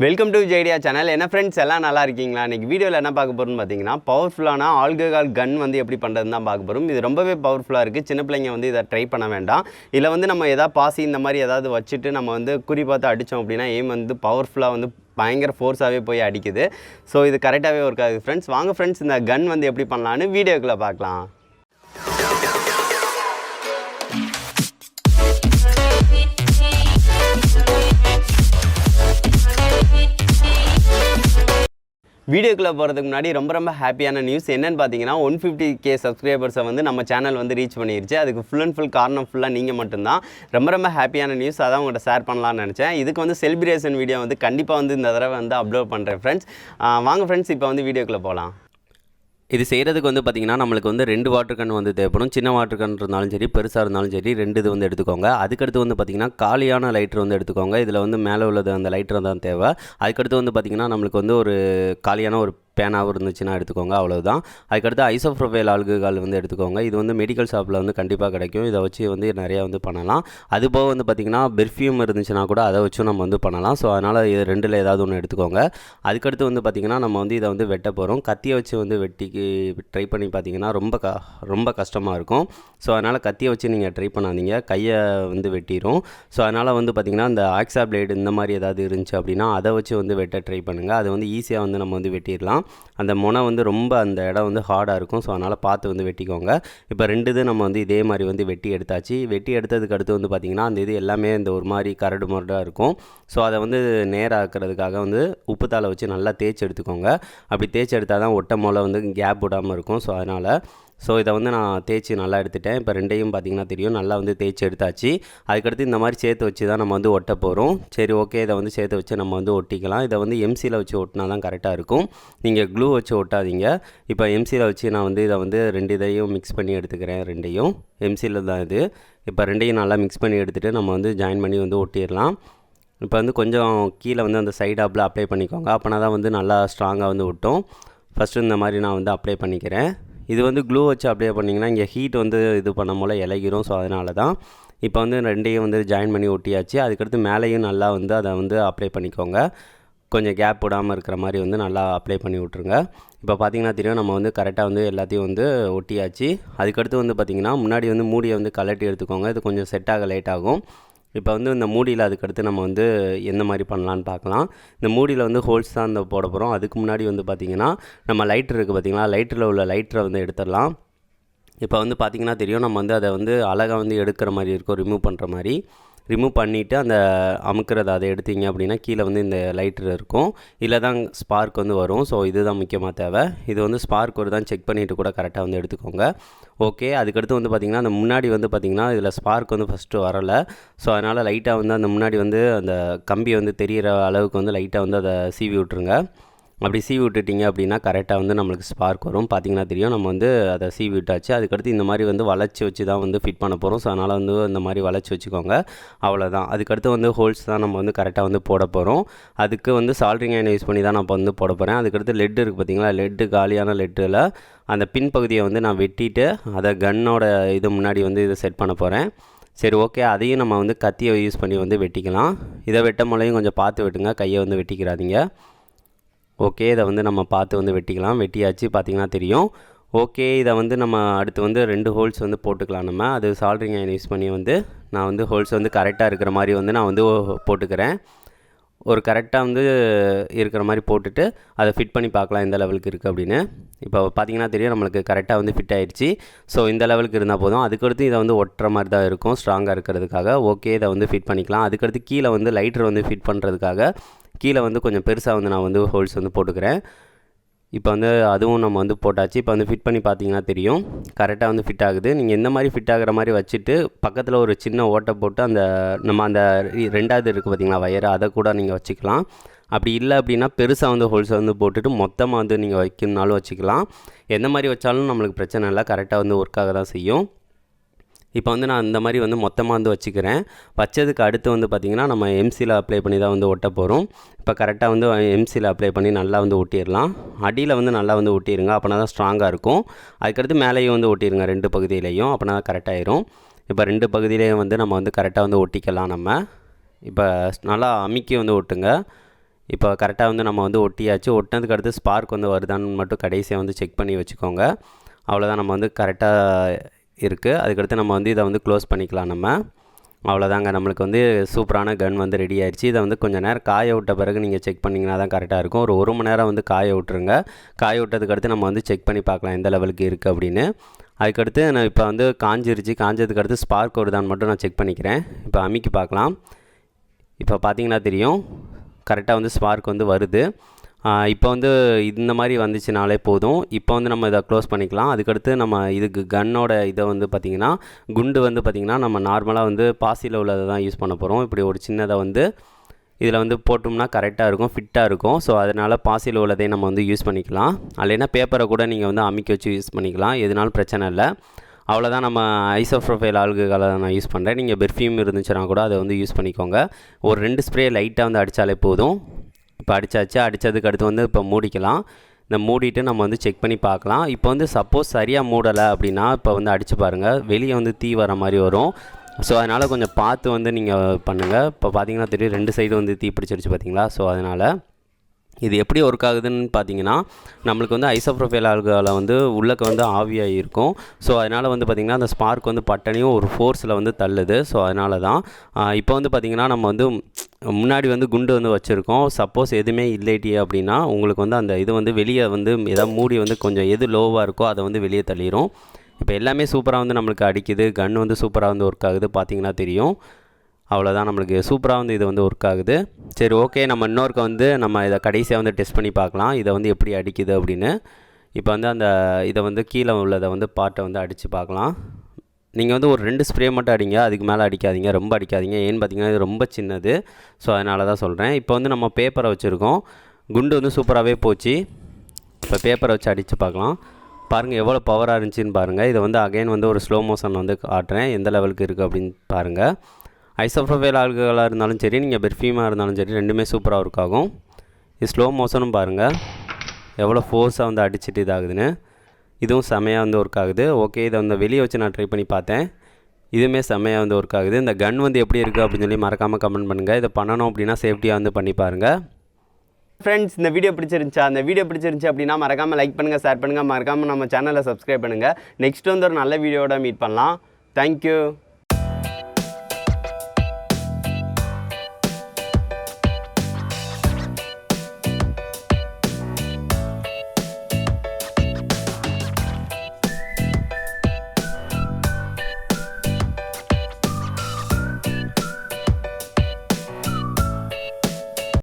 Welcome to Vijay channel. என்ன friends எல்லாம் நல்லா இருக்கீங்களா? இன்றைக்கி வீடியோவில் என்ன பார்க்க போகிறோம்னு பார்த்தீங்கன்னா, பவர்ஃபுல்லான ஆல்கஹால் கன் வந்து எப்படி பண்ணுறதுன்னு தான் பார்க்க போகிறோம். இது ரொம்பவே பவர்ஃபுல்லாக இருக்குது. சின்ன பிள்ளைங்க வந்து இதை ட்ரை பண்ண வேண்டாம். இதில் வந்து நம்ம எதாவது பாசி இந்த மாதிரி ஏதாவது வச்சுட்டு நம்ம வந்து குறி பார்த்து அடித்தோம் அப்படின்னா எய்ம் வந்து பவர்ஃபுல்லாக வந்து பயங்கர ஃபோர்ஸாகவே போய் அடிக்குது. ஸோ இது கரெக்டாகவே ஒர்க் ஆகுது ஃப்ரெண்ட்ஸ். வாங்க ஃப்ரெண்ட்ஸ், இந்த கன் வந்து எப்படி பண்ணலான்னு வீடியோக்குள்ளே பார்க்கலாம். வீடியோக்குள்ளே போகிறதுக்கு முன்னாடி ரொம்ப ஹாப்பியான நியூஸ் என்னென்னு பார்த்தீங்கன்னா, 150K சப்ஸ்கிரைபர்ஸை வந்து நம்ம சேனல் வந்து ரீச் பண்ணிருச்சு. அதுக்கு ஃபுல் அண்ட் ஃபுல் காரணம் ஃபுல்லாக நீங்கள் மட்டும்தான். ரொம்ப ஹாப்பியான நியூஸ். அதான் உங்கள்கிட்ட ஷேர் பண்ணலான்னு நினச்சேன். இதுக்கு வந்து செலிப்ரேஷன் வீடியோ வந்து கண்டிப்பாக வந்து இந்த தடவை வந்து அப்லோட் பண்ணுறேன் ஃப்ரெண்ட்ஸ். வாங்க ஃப்ரெண்ட்ஸ், இப்போ வந்து வீடியோக்குள்ளே போகலாம். இது செய்கிறதுக்கு வந்து பார்த்திங்கன்னா, நம்மளுக்கு வந்து 2 வாட்டர் கன் வந்து தேவைப்படும். சின்ன வாட்டர் கன் இருந்தாலும் சரி, பெருசாக இருந்தாலும் சரி, 2 இது வந்து எடுத்துக்கோங்க. அதுக்கடுத்து வந்து பார்த்திங்கன்னா, காலியான லைட்ரு வந்து எடுத்துக்கோங்க. இதில் வந்து மேலே உள்ளது அந்த லைட்ரு தான் தேவை. அதுக்கடுத்து வந்து பார்த்திங்கன்னா, நம்மளுக்கு வந்து ஒரு காலியான ஒரு பேனாவும் இருந்துச்சுன்னா எடுத்துக்கோங்க, அவ்வளோதான். அதுக்கடுத்து ஐசோப்ரோபைல் ஆல்கஹால் வந்து எடுத்துக்கோங்க. இது வந்து மெடிக்கல் ஷாப்பில் வந்து கண்டிப்பாக கிடைக்கும். இதை வச்சு வந்து நிறையா வந்து பண்ணலாம். அதுபோக வந்து பார்த்திங்கன்னா, பெர்ஃப்யூம் இருந்துச்சுன்னா கூட அதை வச்சும் நம்ம வந்து பண்ணலாம். ஸோ அதனால் இது 2ல் ஏதாவது ஒன்று எடுத்துக்கோங்க. அதுக்கடுத்து வந்து பார்த்திங்கன்னா, நம்ம வந்து இதை வந்து வெட்ட போகிறோம். கத்தியை வச்சு வந்து வெட்டிக்கு ட்ரை பண்ணி பார்த்திங்கன்னா ரொம்ப கஷ்டமாக இருக்கும். ஸோ அதனால் கத்தியை வச்சு நீங்கள் ட்ரை பண்ணாதீங்க, கையை வந்து வெட்டிடும். ஸோ அதனால் வந்து பார்த்திங்கன்னா, இந்த ஆக்ஸா பிளேடு இந்த மாதிரி ஏதாவது இருந்துச்சு அப்படின்னா அதை வச்சு வந்து வெட்ட ட்ரை பண்ணுங்கள். அது வந்து ஈஸியாக வந்து நம்ம வந்து வெட்டிடலாம். அந்த முனை வந்து ரொம்ப அந்த இடம் வந்து ஹார்டாக இருக்கும். ஸோ அதனால் பார்த்து வந்து வெட்டிக்கோங்க. இப்போ 2 இது நம்ம வந்து இதே மாதிரி வந்து வெட்டி எடுத்தாச்சு. வெட்டி எடுத்ததுக்கு அடுத்து வந்து பார்த்திங்கன்னா, அந்த இது எல்லாமே இந்த ஒரு மாதிரி கரடு முரடாக இருக்கும். ஸோ அதை வந்து நேராக்கிறதுக்காக வந்து உப்புத்தாளை வச்சு நல்லா தேய்ச்சி எடுத்துக்கோங்க. அப்படி தேய்ச்சி எடுத்தால் தான் ஒட்ட மூலை வந்து கேப் விடாமல் இருக்கும். ஸோ அதனால் இதை வந்து நான் தேய்ச்சி நல்லா எடுத்துட்டேன். இப்போ 2யும் பார்த்திங்கன்னா தெரியும், நல்லா வந்து தேய்ச்சி எடுத்தாச்சு. அதுக்கடுத்து இந்த மாதிரி சேர்த்து வச்சு தான் நம்ம வந்து ஒட்ட போகிறோம். சரி, ஓகே, இதை வந்து சேர்த்து வச்சு நம்ம வந்து ஒட்டிக்கலாம். இதை வந்து எம்சியில் வச்சு ஒட்டினா தான் கரெக்டாக இருக்கும். நீங்கள் க்ளூ வச்சு ஒட்டாதீங்க. இப்போ எம்சியில் வச்சு நான் வந்து இதை வந்து 2 இதையும் மிக்ஸ் பண்ணி எடுத்துக்கிறேன். 2யும் எம்சியில் தான் இது. இப்போ 2யும் நல்லா மிக்ஸ் பண்ணி எடுத்துகிட்டு நம்ம வந்து ஜாயின் பண்ணி வந்து ஒட்டிடலாம். இப்போ வந்து கொஞ்சம் கீழே வந்து அந்த சைடாப்பில் அப்ளை பண்ணிக்கோங்க. அப்போனா தான் வந்து நல்லா ஸ்ட்ராங்காக வந்து ஒட்டும். ஃபஸ்ட்டு இந்த மாதிரி நான் வந்து அப்ளை பண்ணிக்கிறேன். இது வந்து க்ளூ வச்சு அப்ளை பண்ணிங்கன்னா இங்கே ஹீட் வந்து இது பண்ண போல் இலகிரும். ஸோ அதனால தான் இப்போ வந்து 2யும் வந்து ஜாயின் பண்ணி ஒட்டியாச்சு. அதுக்கடுத்து மேலேயும் நல்லா வந்து அதை வந்து அப்ளை பண்ணிக்கோங்க. கொஞ்சம் கேப் விடாமல் இருக்கிற மாதிரி வந்து நல்லா அப்ளை பண்ணி விட்ருங்க. இப்போ பார்த்திங்கன்னா தெரியும், நம்ம வந்து கரெக்டாக வந்து எல்லாத்தையும் வந்து ஒட்டியாச்சு. அதுக்கடுத்து வந்து பார்த்திங்கன்னா, முன்னாடி வந்து மூடியை வந்து கலட்டி எடுத்துக்கோங்க. இது கொஞ்சம் செட் ஆக லேட் ஆகும். இப்போ வந்து இந்த மூடியில் அதுக்கடுத்து நம்ம வந்து எந்த மாதிரி பண்ணலான்னு பார்க்கலாம். இந்த மூடியில் வந்து ஹோல்ஸ் தான் இந்த போட போகிறோம். அதுக்கு முன்னாடி வந்து பார்த்திங்கன்னா, நம்ம லைட்ரு இருக்குது பார்த்திங்களா, லைட்டரில் உள்ள லைட்டரை வந்து எடுத்துடலாம். இப்போ வந்து பார்த்திங்கன்னா தெரியும், நம்ம வந்து அதை வந்து அழகாக வந்து எடுக்கிற மாதிரி இருக்கும், ரிமூவ் பண்ணுற மாதிரி. ரிமூவ் பண்ணிவிட்டு அந்த அமுக்கிறது அதை எடுத்தீங்க அப்படின்னா கீழே வந்து இந்த லைட்டர் இருக்கும். இதில் தான் ஸ்பார்க் வந்து வரும். ஸோ இதுதான் முக்கியமாக தேவை. இது வந்து ஸ்பார்க் ஒரு தான் செக் பண்ணிவிட்டு கூட கரெக்டாக வந்து எடுத்துக்கோங்க. ஓகே, அதுக்கடுத்து வந்து பார்த்திங்கன்னா, அந்த முன்னாடி வந்து பார்த்திங்கன்னா இதில் ஸ்பார்க் வந்து ஃபஸ்ட்டு வரலை. ஸோ அதனால் லைட்டாக வந்து அந்த முன்னாடி வந்து அந்த கம்பி வந்து தெரிகிற அளவுக்கு வந்து லைட்டாக வந்து அதை சீவி விட்ருங்க. அப்படி சீவி விட்டுட்டிங்க அப்படின்னா கரெக்டாக வந்து நம்மளுக்கு ஸ்பார்க் வரும். பார்த்திங்கன்னா தெரியும், நம்ம வந்து அதை சீவி விட்டாச்சு. அதுக்கடுத்து இந்த மாதிரி வந்து வளைச்சி வச்சு தான் வந்து ஃபிட் பண்ண போகிறோம். ஸோ அதனால் வந்து இந்த மாதிரி வளைச்சி வச்சுக்கோங்க, அவ்வளோதான். அதுக்கடுத்து வந்து ஹோல்ஸ் தான் நம்ம வந்து கரெக்டாக வந்து போட போகிறோம். அதுக்கு வந்து சால்ட்ரிங் அயன் யூஸ் பண்ணி தான் நான் இப்போ வந்து போட போகிறேன். அதுக்கடுத்து லெட் இருக்குது பார்த்திங்களா, லெட்டு காலியான லெட்டில் அந்த பின் பகுதியை வந்து நான் வெட்டிட்டு அதை கன்னோட இது முன்னாடி வந்து இதை செட் பண்ண போகிறேன். சரி, ஓகே, அதையும் நம்ம வந்து கத்தியை யூஸ் பண்ணி வந்து வெட்டிக்கலாம். இதை வெட்ட முறையும் கொஞ்சம் பார்த்து வெட்டுங்க, கையை வந்து வெட்டிக்கிறாதீங்க. ஓகே, இதை வந்து நம்ம பார்த்து வந்து வெட்டிக்கலாம். வெட்டியாச்சு, பார்த்திங்கன்னா தெரியும். ஓகே, இதை வந்து நம்ம அடுத்து வந்து 2 ஹோல்ஸ் வந்து போட்டுக்கலாம். நம்ம அது சால்ட்ரிங் அயன் யூஸ் பண்ணி வந்து நான் வந்து ஹோல்ஸ் வந்து கரெக்டாக இருக்கிற மாதிரி வந்து நான் வந்து போட்டுக்கிறேன். ஒரு கரெக்டாக வந்து இருக்கிற மாதிரி போட்டுட்டு அதை ஃபிட் பண்ணி பார்க்கலாம் எந்த லெவலுக்கு இருக்குது அப்படின்னு. இப்போ பார்த்திங்கன்னா தெரியும், நம்மளுக்கு கரெக்டாக வந்து ஃபிட் ஆகிடுச்சு. ஸோ இந்த லெவலுக்கு இருந்தால் போதும். அதுக்கடுத்து இதை வந்து ஒட்டுற மாதிரி தான் இருக்கும், ஸ்ட்ராங்காக இருக்கிறதுக்காக. ஓகே, இதை வந்து ஃபிட் பண்ணிக்கலாம். அதுக்கடுத்து கீழே வந்து லைட்டர் வந்து ஃபிட் பண்ணுறதுக்காக கீழே வந்து கொஞ்சம் பெருசாக வந்து நான் வந்து ஹோல்ஸ் வந்து போட்டுக்கிறேன். இப்போ வந்து அதுவும் நம்ம வந்து போட்டாச்சு. இப்போ வந்து ஃபிட் பண்ணி பார்த்தீங்கன்னா தெரியும், கரெக்டாக வந்து ஃபிட் ஆகுது. நீங்கள் எந்த மாதிரி ஃபிட் ஆகிற மாதிரி வச்சுட்டு பக்கத்தில் ஒரு சின்ன ஓட்டை போட்டு அந்த நம்ம அந்த 2வது இருக்குது பார்த்திங்களா வயரை, அதை கூட நீங்கள் வச்சுக்கலாம். அப்படி இல்லை அப்படின்னா பெருசாக வந்து ஹோல்ஸை வந்து போட்டுட்டு மொத்தமாக வந்து நீங்கள் வைக்கணுனாலும் வச்சுக்கலாம். எந்த மாதிரி வச்சாலும் நம்மளுக்கு பிரச்சனை இல்லை, கரெக்டாக வந்து ஒர்க் ஆக தான் செய்யும். இப்போ வந்து நான் இந்த மாதிரி வந்து மொத்தமாக வந்து வச்சுக்கிறேன். வச்சதுக்கு அடுத்து வந்து பார்த்திங்கன்னா, நம்ம எம்சியில் அப்ளை பண்ணி தான் வந்து ஒட்ட போகிறோம். இப்போ கரெக்டாக வந்து எம்சியில் அப்ளை பண்ணி நல்லா வந்து ஒட்டிடலாம். அடியில் வந்து நல்லா வந்து ஒட்டிடுங்க, அப்போனா தான் ஸ்ட்ராங்காக இருக்கும். அதுக்கடுத்து மேலேயும் வந்து ஒட்டிடுங்க, 2 பகுதியிலையும், அப்போனா தான் கரெக்டாகிடும். இப்போ 2 பகுதியிலையும் வந்து நம்ம வந்து கரெக்டாக வந்து ஒட்டிக்கலாம். நம்ம இப்போ நல்லா அமுக்கி வந்து ஒட்டுங்க. இப்போ கரெக்டாக வந்து நம்ம வந்து ஒட்டியாச்சு. ஒட்டினதுக்கு அடுத்து ஸ்பார்க் வந்து வருதான்னு மட்டும் கடைசியாக வந்து செக் பண்ணி வச்சுக்கோங்க. அவ்வளோதான், நம்ம வந்து கரெக்டாக இருக்குது. அதுக்கடுத்து நம்ம வந்து இதை வந்து க்ளோஸ் பண்ணிக்கலாம். நம்ம அவ்வளோதாங்க, நம்மளுக்கு வந்து சூப்பரான கன் வந்து ரெடி ஆயிடுச்சு. இதை வந்து கொஞ்சம் நேரம் காய விட்ட பிறகு நீங்கள் செக் பண்ணிங்கன்னா தான் கரெக்டாக இருக்கும். ஒரு மணி நேரம் வந்து காய விட்டுருங்க. காய விட்டதுக்கு அடுத்து நம்ம வந்து செக் பண்ணி பார்க்கலாம் எந்த லெவலுக்கு இருக்குது அப்படின்னு. அதுக்கடுத்து நான் இப்போ வந்து காஞ்சிருச்சு. காஞ்சதுக்கு அடுத்து ஸ்பார்க் வருதான்னு மட்டும் நான் செக் பண்ணிக்கிறேன். இப்போ அமுக்கி பார்க்கலாம். இப்போ பார்த்தீங்கன்னா தெரியும், கரெக்டாக வந்து ஸ்பார்க் வந்து வருது. இப்போ வந்து இந்த மாதிரி வந்துச்சுனாலே போதும். இப்போ வந்து நம்ம இதை க்ளோஸ் பண்ணிக்கலாம். அதுக்கடுத்து நம்ம இதுக்கு கன்னோட இதை வந்து பார்த்திங்கன்னா, குண்டு வந்து பார்த்திங்கன்னா நம்ம நார்மலாக வந்து பாசியில் உள்ளதை தான் யூஸ் பண்ண போகிறோம். இப்படி ஒரு சின்னதை வந்து இதில் வந்து போட்டோம்னா கரெக்டாக இருக்கும், ஃபிட்டாக இருக்கும். ஸோ அதனால் பாசியில் உள்ளதை நம்ம வந்து யூஸ் பண்ணிக்கலாம். இல்லைன்னா பேப்பரை கூட நீங்கள் வந்து அமுக்கி வச்சு யூஸ் பண்ணிக்கலாம், எதுனாலும் பிரச்சனை இல்லை. அவ்வளோதான், நம்ம ஐசோப்ரோஃபைல் ஆல்கஹாலை நான் யூஸ் பண்ணுறேன். நீங்கள் பெர்ஃப்யூம் இருந்துச்சுன்னா கூட அதை வந்து யூஸ் பண்ணிக்கோங்க. ஒரு 2 ஸ்ப்ரே லைட்டாக வந்து அடித்தாலே போதும். இப்போ அடித்தாச்சு. அடித்ததுக்கு அடுத்து வந்து இப்போ மூடிக்கலாம். இந்த மூடிட்டு நம்ம வந்து செக் பண்ணி பார்க்கலாம். இப்போ வந்து சப்போஸ் சரியாக மூடலை அப்படின்னா இப்போ வந்து அடித்து பாருங்கள், வெளியே வந்து தீ வர மாதிரி வரும். ஸோ அதனால் கொஞ்சம் பார்த்து வந்து நீங்கள் பண்ணுங்கள். இப்போ பார்த்தீங்கன்னா தெரியும், 2 சைடு வந்து தீ பிடிச்சிருச்சு பார்த்தீங்களா. ஸோ அதனால் இது எப்படி ஒர்க் ஆகுதுன்னு பார்த்தீங்கன்னா, நம்மளுக்கு வந்து ஐசோப்ரோஃபைல் ஆல்கஹாலை வந்து உள்ளக்க வந்து ஆவியாக இருக்கும். ஸோ அதனால் வந்து பார்த்திங்கன்னா அந்த ஸ்பார்க் வந்து பட்டனையும் ஒரு ஃபோர்ஸில் வந்து தள்ளுது. ஸோ அதனால தான் இப்போ வந்து பார்த்திங்கன்னா நம்ம வந்து முன்னாடி வந்து குண்டு வந்து வச்சுருக்கோம். சப்போஸ் எதுவுமே இல்லைட்டி அப்படின்னா உங்களுக்கு வந்து அந்த இது வந்து வெளியே வந்து எதாவது மூடி வந்து கொஞ்சம் எது லோவாக இருக்கோ அதை வந்து வெளியே தள்ளிடும். இப்போ எல்லாமே சூப்பராக வந்து நம்மளுக்கு அடிக்குது. கன் வந்து சூப்பராக வந்து ஒர்க் ஆகுது, பார்த்திங்கன்னா தெரியும். அவ்வளோதான், நம்மளுக்கு சூப்பராக வந்து இது வந்து ஒர்க் ஆகுது. சரி, ஓகே, நம்ம இன்னொருக்க வந்து நம்ம இதை கடைசியாக வந்து டெஸ்ட் பண்ணி பார்க்கலாம், இதை வந்து எப்படி அடிக்குது அப்படின்னு. இப்போ வந்து அந்த இதை வந்து கீழே உள்ளதை வந்து பாட்டை வந்து அடித்து பார்க்கலாம். நீங்கள் வந்து ஒரு 2 ஸ்ப்ரே மட்டும் அடிங்க, அதுக்கு மேலே அடிக்காதீங்க, ரொம்ப அடிக்காதீங்க. ஏன்னு பார்த்தீங்கன்னா இது ரொம்ப சின்னது. ஸோ அதனால தான் சொல்கிறேன். இப்போ வந்து நம்ம பேப்பரை வச்சுருக்கோம். குண்டு வந்து சூப்பராகவே போச்சு. இப்போ பேப்பரை வச்சு அடித்து பார்க்கலாம். பாருங்கள் எவ்வளோ பவராக இருந்துச்சின்னு பாருங்கள். இதை வந்து அகைன் வந்து ஒரு ஸ்லோ மோஷன் வந்து காட்டுறேன், எந்த லெவலுக்கு இருக்குது அப்படின்னு பாருங்கள். ஐசோப்ரோஃபைல் ஆல்கஹாலாக இருந்தாலும் சரி, நீங்கள் பெர்ஃப்யூமாக இருந்தாலும் சரி, ரெண்டுமே சூப்பராக ஒர்க் ஆகும். இது ஸ்லோ மோஷனும் பாருங்கள் எவ்வளோ ஃபோர்ஸாக வந்து அடிச்சுட்டு இதாகுதுன்னு. இதுவும் செமையாக வந்து ஒர்க் ஆகுது. ஓகே, இதை வந்து வெளியே வச்சு நான் ட்ரை பண்ணி பார்த்தேன். இதுவுமே செமையாக வந்து ஒர்க் ஆகுது. இந்த கன் வந்து எப்படி இருக்குது அப்படின்னு சொல்லி மறக்காமல் கமெண்ட் பண்ணுங்கள். இதை பண்ணணும் அப்படின்னா சேஃப்டியாக வந்து பண்ணி பாருங்கள். ஃப்ரெண்ட்ஸ், இந்த வீடியோ பிடிச்சிருந்துச்சு அப்படின்னா மறக்காமல் லைக் பண்ணுங்கள், ஷேர் பண்ணுங்கள், மறக்காமல் நம்ம சேனலை சப்ஸ்கிரைப் பண்ணுங்கள். நெக்ஸ்ட் வந்து ஒரு நல்ல வீடியோட மீட் பண்ணலாம். தேங்க்யூ.